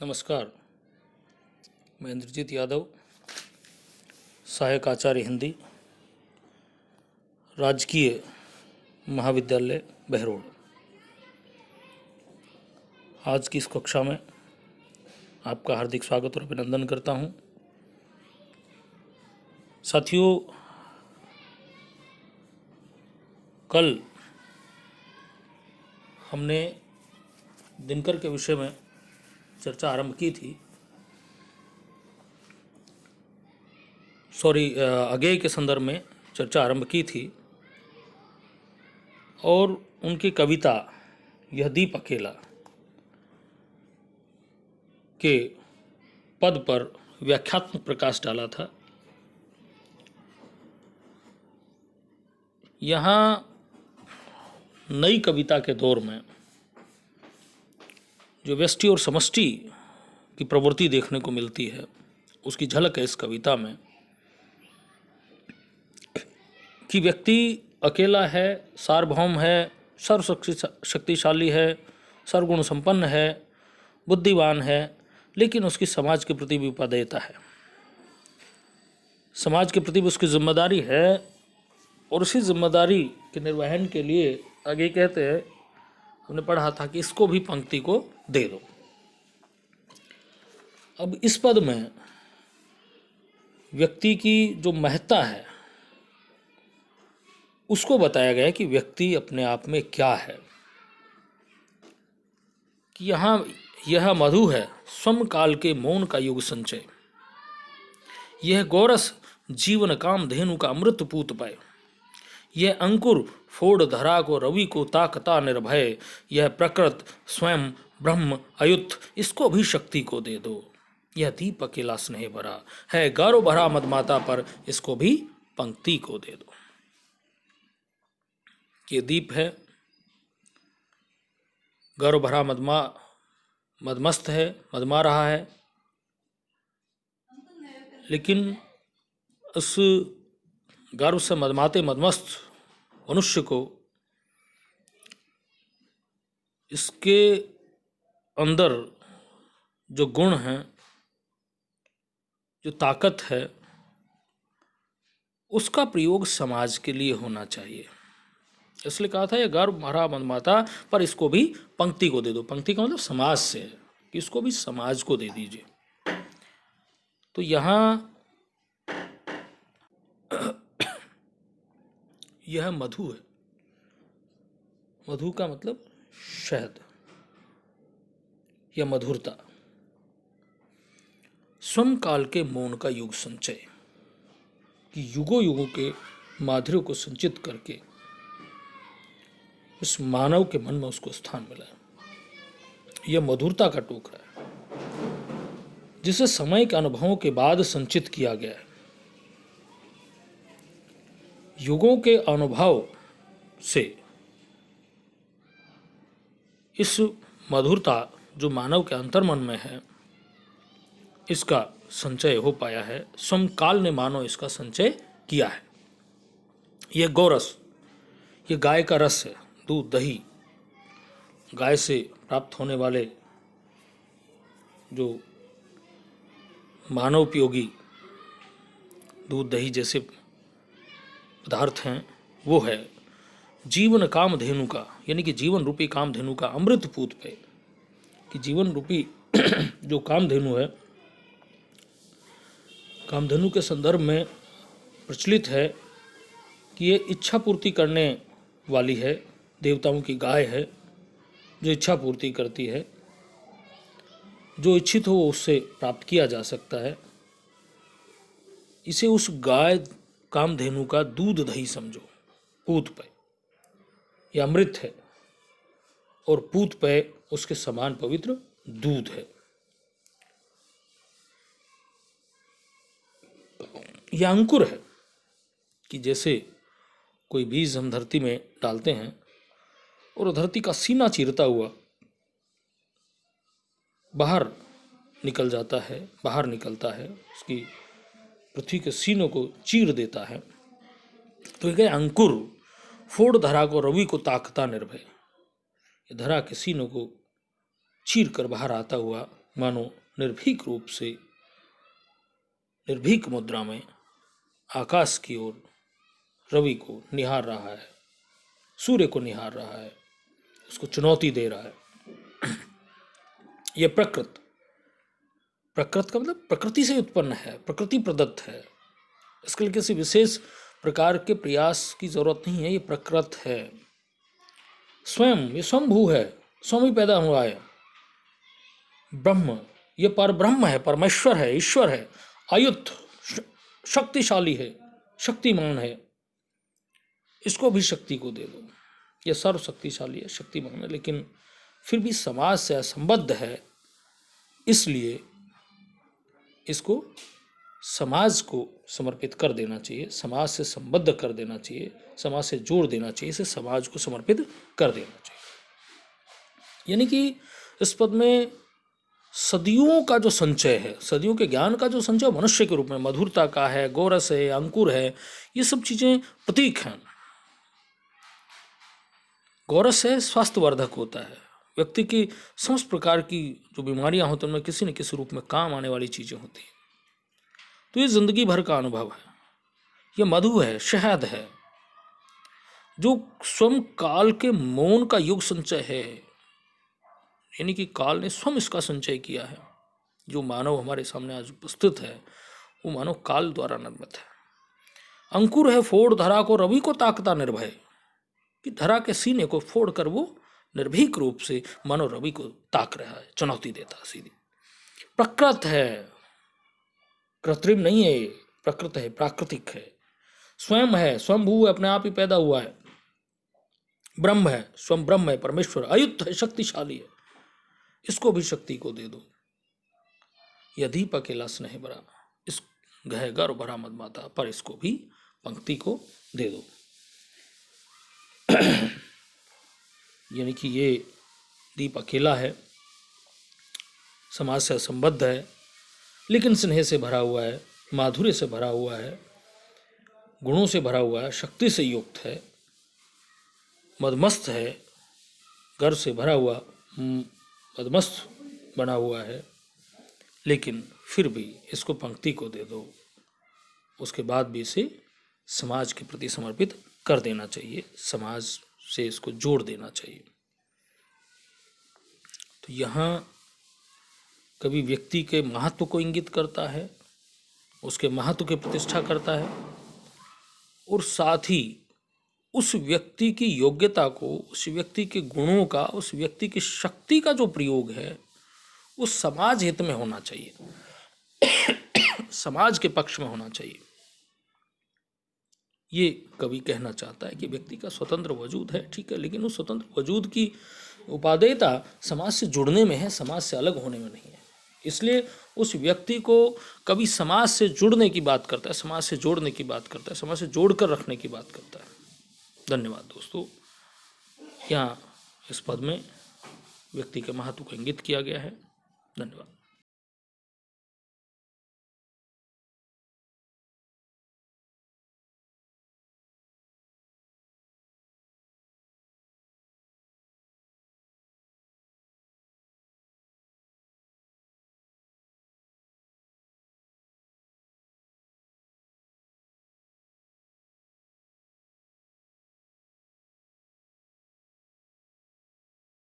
नमस्कार। मैं इंद्रजीत यादव, सहायक आचार्य हिंदी, राजकीय महाविद्यालय बहरोड। आज की इस कक्षा में आपका हार्दिक स्वागत और अभिनंदन करता हूं। साथियों, कल हमने दिनकर के विषय में चर्चा आरंभ की थी। अगेय के संदर्भ में चर्चा आरंभ की थी और उनकी कविता यह दीप अकेला के पद पर व्याख्यात्मक प्रकाश डाला था। यहाँ नई कविता के दौर में जो व्यष्टि और समष्टि की प्रवृत्ति देखने को मिलती है, उसकी झलक है इस कविता में कि व्यक्ति अकेला है, सार्वभौम है, सर्वशक्तिशाली है, सर्वगुण संपन्न है, बुद्धिमान है, लेकिन उसकी समाज के प्रति भी उपादेयता है। समाज के प्रति भी उसकी जिम्मेदारी है और उसी जिम्मेदारी के निर्वहन के लिए आगे कहते हैं, हमने पढ़ा था कि इसको भी पंक्ति को दे दो। अब इस पद में व्यक्ति की जो महत्ता है उसको बताया गया कि व्यक्ति अपने आप में क्या है। कि यहाँ यह मधु है स्वम काल के मौन का युग संचय, यह गोरस जीवन काम धेनु का अमृत पूत पाए, यह अंकुर फोड़ धरा को रवि को ताकता निर्भय, यह प्रकृत स्वयं ब्रह्म अयुत इसको भी शक्ति को दे दो, यह दीप अकेला स्नेह भरा है गौरव भरा मदमाता पर इसको भी पंक्ति को दे दो। ये दीप है, गौरव भरा मदमस्त है, मदमा रहा है, लेकिन उस गर्व से मदमाते मदमस्त मनुष्य को इसके अंदर जो गुण हैं, जो ताकत है, उसका प्रयोग समाज के लिए होना चाहिए। इसलिए कहा था ये गर्व भरा मदमाता पर इसको भी पंक्ति को दे दो। पंक्ति का मतलब समाज से है कि इसको भी समाज को दे दीजिए। तो यहाँ यह मधु है। मधु का मतलब शहद या मधुरता। स्वम काल के मौन का युग संचय, कि युगों युगों के माधुर्य को संचित करके इस मानव के मन में उसको स्थान मिला है। यह मधुरता का टोकरा है जिसे समय के अनुभवों के बाद संचित किया गया है। युगों के अनुभव से इस मधुरता जो मानव के अंतर्मन में है, इसका संचय हो पाया है। समकाल ने मानो इसका संचय किया है। यह गौरस, यह गाय का रस है, दूध दही, गाय से प्राप्त होने वाले जो मानव उपयोगी दूध दही जैसे पदार्थ हैं, वो है जीवन काम धेनु का, यानी कि जीवन रूपी काम धेनु का अमृत पूत पे, कि जीवन रूपी जो काम धेनु है, कामधेनु के संदर्भ में प्रचलित है कि ये इच्छा पूर्ति करने वाली है, देवताओं की गाय है जो इच्छा पूर्ति करती है। जो इच्छित हो उससे प्राप्त किया जा सकता है। इसे उस गाय कामधेनु का दूध दही समझो। पूत पे यह अमृत है और पूत पे उसके समान पवित्र दूध है। यह अंकुर है कि जैसे कोई बीज हम धरती में डालते हैं और धरती का सीना चीरता हुआ बाहर निकल जाता है, बाहर निकलता है, उसकी पृथ्वी के सीनों को चीर देता है। तो ये अंकुर फोड़ धरा को रवि को ताकता निर्भय, ये धरा के सीनों को चीर कर बाहर आता हुआ मानो निर्भीक रूप से निर्भीक मुद्रा में आकाश की ओर रवि को निहार रहा है, सूर्य को निहार रहा है, उसको चुनौती दे रहा है। यह प्रकृत का मतलब प्रकृति से उत्पन्न है, प्रकृति प्रदत्त है। इसके लिए किसी विशेष प्रकार के प्रयास की जरूरत नहीं है, ये प्रकृत है। स्वयं ये स्वयंभू है, स्वयं ही पैदा हुआ है। ब्रह्म ये पर ब्रह्म है, परमेश्वर है, ईश्वर है, आयुत शक्तिशाली है, शक्तिमान है। इसको भी शक्ति को दे दो। यह सर्वशक्तिशाली है, शक्तिमान है, लेकिन फिर भी समाज से असंबद्ध है, इसलिए इसको समाज को समर्पित कर देना चाहिए, समाज से संबद्ध कर देना चाहिए, समाज से जोड़ देना चाहिए, इसे समाज को समर्पित कर देना चाहिए। यानी कि इस पद में सदियों का जो संचय है, सदियों के ज्ञान का जो संचय मनुष्य के रूप में मधुरता का है, गोरस है, अंकुर है, ये सब चीजें प्रतीक हैं। गोरस है, स्वास्थ्यवर्धक होता है, व्यक्ति की समस्त प्रकार की जो बीमारियां होती हैं उनमें किसी न किसी रूप में काम आने वाली चीजें होती हैं। तो ये जिंदगी भर का अनुभव है। ये मधु है, शहद है, जो स्वयं काल के मौन का युग संचय है। यानी कि काल ने स्वयं इसका संचय किया है। जो मानव हमारे सामने आज उपस्थित है वो मानव काल द्वारा निर्मित है। अंकुर है, फोड़ धरा को रवि को ताकता निर्भय, कि धरा के सीने को फोड़ कर वो निर्भीक रूप से मानो रवि को ताक रहा है, चुनौती देता है सीधी। प्रकृत है, कृत्रिम नहीं है, प्रकृत है, प्राकृतिक है, स्वयं है, स्वयंभू है, अपने आप ही पैदा हुआ है, ब्रह्म है, स्वयं ब्रह्म है, परमेश्वर, अयुत है, शक्तिशाली है, इसको भी शक्ति को दे दो। यह दीप अकेला स्नेह भरा, इस गह गर्व भरा मदमाता, पर इसको भी पंक्ति को दे दो। यानी कि ये दीप अकेला है, समाज से असंबद्ध है, लेकिन स्नेह से भरा हुआ है, माधुर्य से भरा हुआ है, गुणों से भरा हुआ है, शक्ति से युक्त है, मदमस्त है, गर्व से भरा हुआ, मदमस्त बना हुआ है, लेकिन फिर भी इसको पंक्ति को दे दो। उसके बाद भी इसे समाज के प्रति समर्पित कर देना चाहिए, समाज से इसको जोड़ देना चाहिए। तो यहाँ कवि व्यक्ति के महत्व को इंगित करता है, उसके महत्व की प्रतिष्ठा करता है, और साथ ही उस व्यक्ति की योग्यता को, उस व्यक्ति के गुणों का, उस व्यक्ति की शक्ति का जो प्रयोग है वो समाज हित में होना चाहिए, समाज के पक्ष में होना चाहिए। ये कवि कहना चाहता है कि व्यक्ति का स्वतंत्र वजूद है, ठीक है, लेकिन उस स्वतंत्र वजूद की उपादेयता समाज से जुड़ने में है, समाज से अलग होने में नहीं है। इसलिए उस व्यक्ति को कभी समाज से जुड़ने की बात करता है, समाज से जोड़ने की बात करता है, समाज से जोड़कर रखने की बात करता है। धन्यवाद दोस्तों। यहाँ इस पद में व्यक्ति के महत्व को इंगित किया गया है। धन्यवाद।